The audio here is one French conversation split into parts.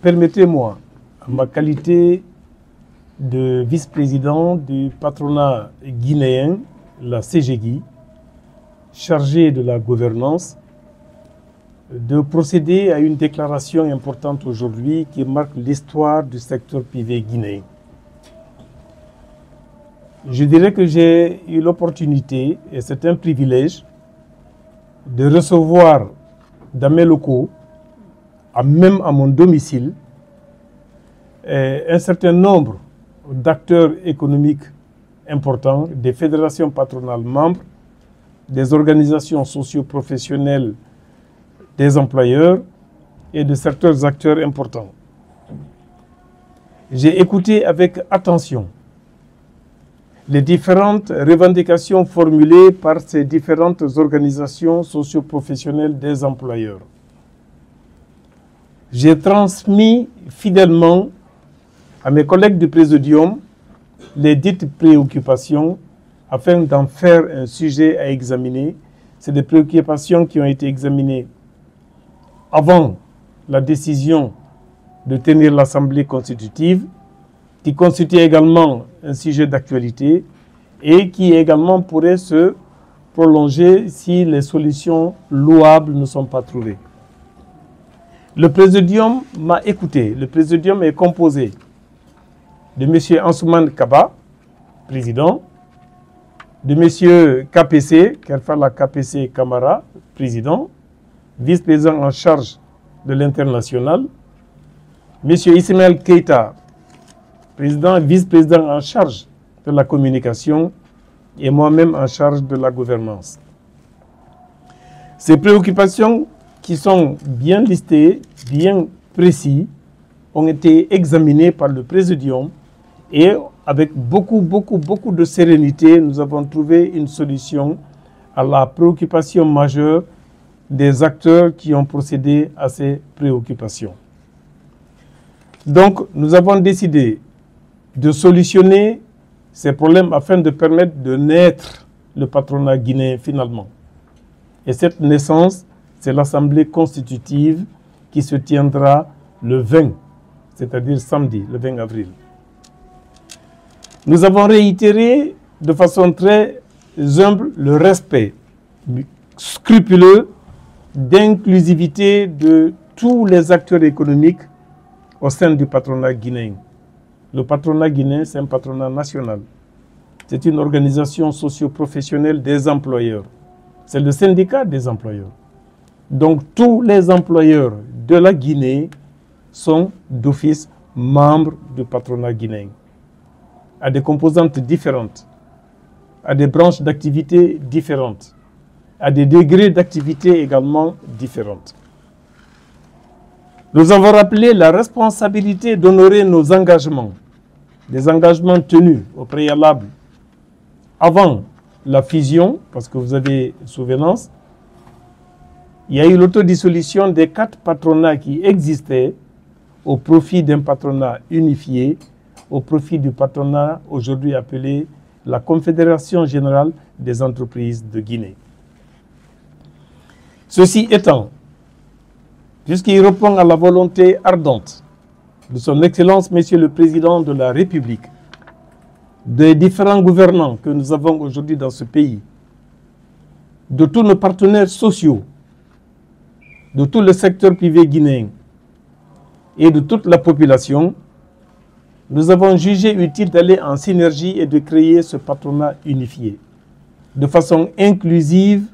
Permettez-moi, en ma qualité de vice-président du patronat guinéen, la CGGI, chargé de la gouvernance, de procéder à une déclaration importante aujourd'hui qui marque l'histoire du secteur privé guinéen. Je dirais que j'ai eu l'opportunité, et c'est un privilège, de recevoir dans mes locaux, même à mon domicile, un certain nombre d'acteurs économiques importants, des fédérations patronales membres, des organisations socio-professionnelles des employeurs et de certains acteurs importants. J'ai écouté avec attention les différentes revendications formulées par ces différentes organisations socio-professionnelles des employeurs. J'ai transmis fidèlement à mes collègues du Présidium les dites préoccupations afin d'en faire un sujet à examiner. C'est des préoccupations qui ont été examinées avant la décision de tenir l'Assemblée constitutive, qui constitue également un sujet d'actualité et qui également pourrait se prolonger si les solutions louables ne sont pas trouvées. Le Présidium m'a écouté. Le Présidium est composé de M. Ansoumane Kaba, président, de M. KPC, Kerfala KPC Kamara, président, vice-président en charge de l'international, M. Ismaël Keïta, président et vice-président en charge de la communication et moi-même en charge de la gouvernance. Ces préoccupations qui sont bien listées, bien précises, ont été examinées par le Présidium et avec beaucoup de sérénité, nous avons trouvé une solution à la préoccupation majeure des acteurs qui ont procédé à ces préoccupations. Donc, nous avons décidé de solutionner ces problèmes afin de permettre de naître le patronat guinéen finalement. Et cette naissance, c'est l'Assemblée constitutive qui se tiendra le 20, c'est-à-dire samedi, le 20 avril. Nous avons réitéré de façon très humble le respect scrupuleux d'inclusivité de tous les acteurs économiques au sein du patronat guinéen. Le patronat guinéen, c'est un patronat national. C'est une organisation socio-professionnelle des employeurs. C'est le syndicat des employeurs. Donc, tous les employeurs de la Guinée sont d'office membres du patronat guinéen, à des composantes différentes, à des branches d'activité différentes, à des degrés d'activité également différentes. Nous avons rappelé la responsabilité d'honorer nos engagements, des engagements tenus au préalable avant la fusion, parce que vous avez souvenance, il y a eu l'autodissolution des 4 patronats qui existaient au profit d'un patronat unifié, au profit du patronat aujourd'hui appelé la Confédération Générale des Entreprises de Guinée. Ceci étant, puisqu'il répond à la volonté ardente de son Excellence, Monsieur le Président de la République, des différents gouvernants que nous avons aujourd'hui dans ce pays, de tous nos partenaires sociaux, de tout le secteur privé guinéen et de toute la population, nous avons jugé utile d'aller en synergie et de créer ce patronat unifié de façon inclusive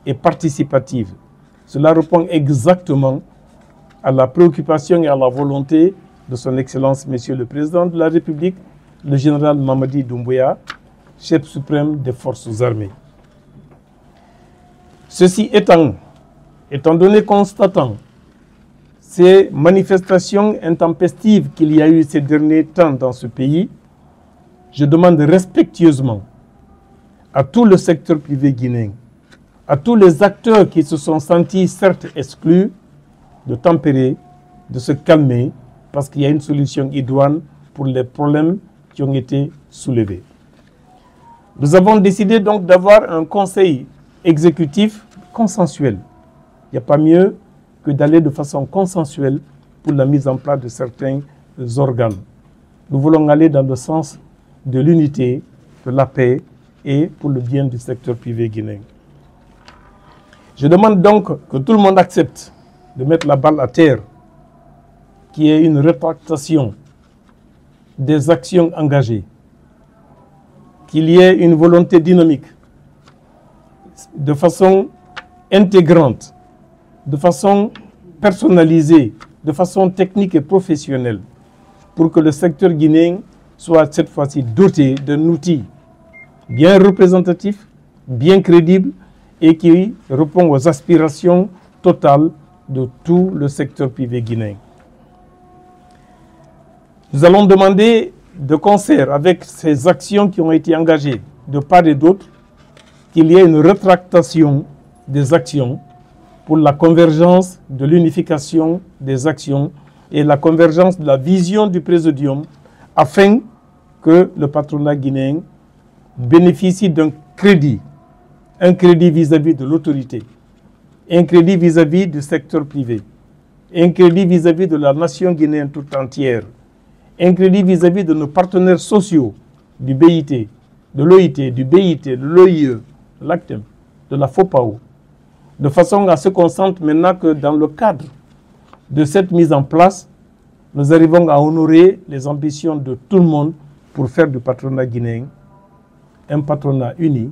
et participative. Cela répond exactement à la préoccupation et à la volonté de son Excellence, Monsieur le Président de la République, le général Mamadi Doumbouya, chef suprême des forces armées. Ceci étant donné constatant ces manifestations intempestives qu'il y a eu ces derniers temps dans ce pays, je demande respectueusement à tout le secteur privé guinéen, à tous les acteurs qui se sont sentis certes exclus, de tempérer, de se calmer, parce qu'il y a une solution idoine pour les problèmes qui ont été soulevés. Nous avons décidé donc d'avoir un conseil exécutif consensuel. Il n'y a pas mieux que d'aller de façon consensuelle pour la mise en place de certains organes. Nous voulons aller dans le sens de l'unité, de la paix et pour le bien du secteur privé guinéen. Je demande donc que tout le monde accepte de mettre la balle à terre, qu'il y ait une rétractation des actions engagées, qu'il y ait une volonté dynamique, de façon intégrante, de façon personnalisée, de façon technique et professionnelle, pour que le secteur guinéen soit cette fois-ci doté d'un outil bien représentatif, bien crédible et qui répond aux aspirations totales de tout le secteur privé guinéen. Nous allons demander de concert avec ces actions qui ont été engagées de part et d'autre qu'il y ait une rétractation des actions pour la convergence de l'unification des actions et la convergence de la vision du Présidium afin que le patronat guinéen bénéficie d'un crédit, un crédit vis-à-vis de l'autorité, un crédit vis-à-vis du secteur privé, un crédit vis-à-vis de la nation guinéenne tout entière, un crédit vis-à-vis de nos partenaires sociaux, du BIT, de l'OIT, du BIT, de l'OIE, de l'ACTEM, de la FOPAO, de façon à ce qu'on sente maintenant que dans le cadre de cette mise en place, nous arrivons à honorer les ambitions de tout le monde pour faire du patronat guinéen un patronat uni,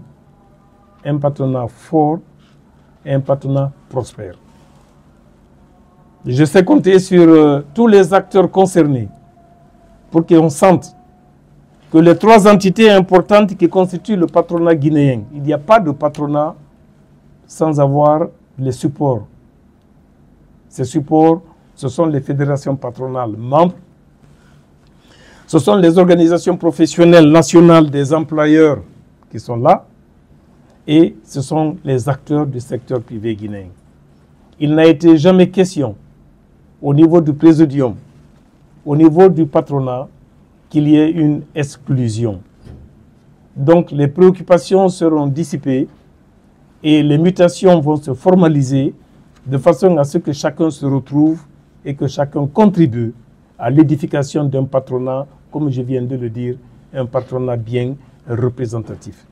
un patronat fort et un patronat prospère. Je sais compter sur tous les acteurs concernés pour qu'on sente que les trois entités importantes qui constituent le patronat guinéen, il n'y a pas de patronat sans avoir les supports. Ces supports, ce sont les fédérations patronales membres, ce sont les organisations professionnelles nationales des employeurs qui sont là, et ce sont les acteurs du secteur privé guinéen. Il n'a été jamais question, au niveau du Présidium, au niveau du patronat, qu'il y ait une exclusion. Donc les préoccupations seront dissipées et les mutations vont se formaliser de façon à ce que chacun se retrouve et que chacun contribue à l'édification d'un patronat, comme je viens de le dire, un patronat bien représentatif.